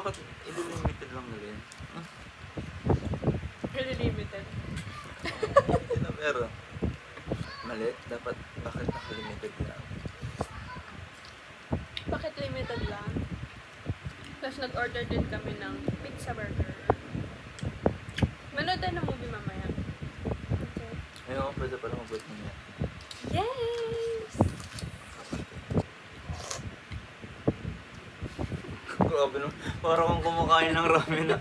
bakit limited lang na rin? Really limited. Hindi na pero mali, dapat bakit naka-limited lang? Bakit limited lang? Tapos nag-order din kami ng pizza burger. Manood tayo ng movie mamaya. Okay. Ayun, pwede pala mag-wait niya. Yes! Grabe naman, parang kang kumakain ng ramen na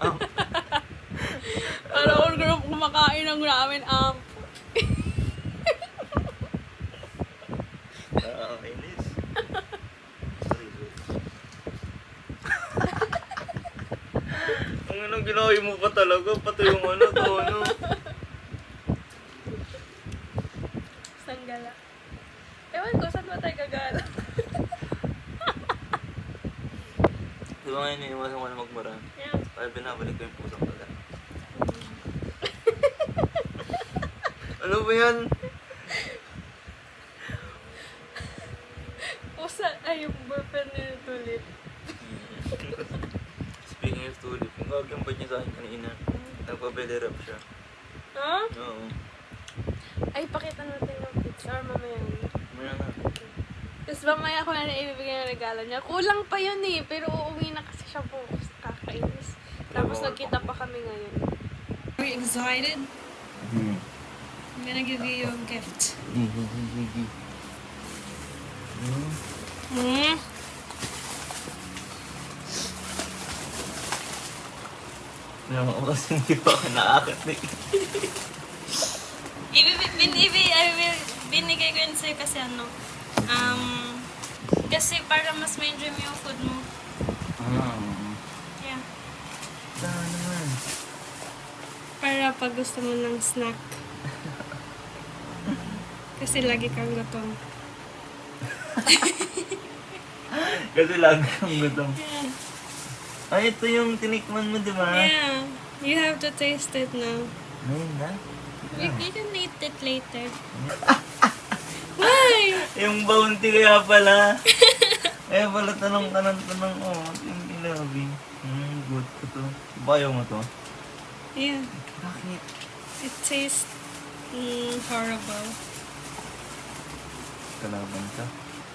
Alam ko kumakain ng ramen amp. Nakakainis. Sorry. Ang anong ginawa mo pa talaga, pati yung ano, tono. Sanggala. Ewan ko, saan ba tayo gagala? Di ba ngayon iniwasan ko na magmura? Yeah. Kaya binabalik ko yung pusang taga. Ano ba yan? Pusa, ay yung burpen ni Tulip. Speaking of tulip, yung gagambad niya sa akin kanina. Nagpa-belly rub siya. Ha? Oo. Ay, pakita natin yung pizza or mamaya. Mayroon na. Tapos mamaya ako na ibibigay ng regalo niya. Kulang pa yun eh, pero uuwi na kasi siya bukas. Kakainis. Tapos nagkita pa kami ngayon. Are you excited? I'm gonna give you your gift. Hmm? Alam mo kasi hindi pa ako naakit eh. Binigay ko yun sa'yo kasi kasi para mas ma-enjoy mo yung food mo. Yeah. Saan naman? Para pag gusto mo ng snack. Kasi lagi kang gutom. Kasi lagi kang gutom. Yeah. Ay, ito yung tinikman mo, di ba? Yeah. You have to taste it now. Ayun na. You can eat it later. Why? Yung bounty kaya pala. Kaya pala tanong ka ng tanong, oh, yung ilabi. Good ko to. Bayo mo to? Yeah. Bakit? It tastes horrible. Kalaban ka?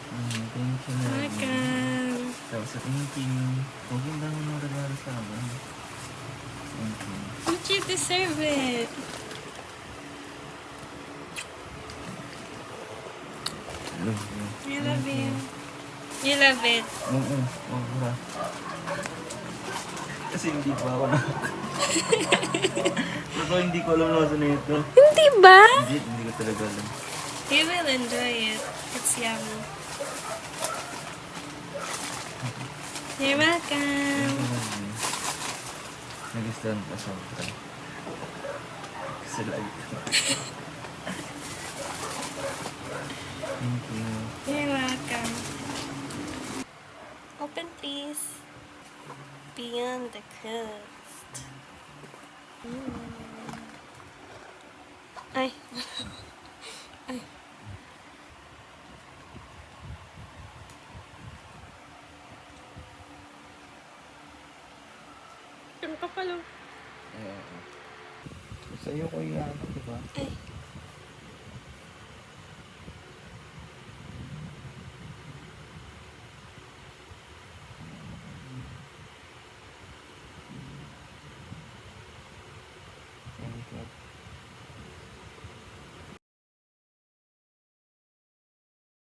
Thank you na. Welcome. Tapos sa thank you. Huwag yung dami ng regalo sa akin. Thank you. But you deserve it. Love you. I love you. You love it. Oo. Wala. Kasi hindi pa ako na. Pero hindi ko alam na saan na ito. Hindi ba? Hindi ko talaga alam. You will enjoy it. It's yummy. You're welcome. Nagustuhan ko sobra. Kasi lagi ko. Thank you. You're welcome. Open, please. Beyond the crust. Ay. Ay. Yung kapalo. Sa'yo ko yan, di ba? Ay. Thank you.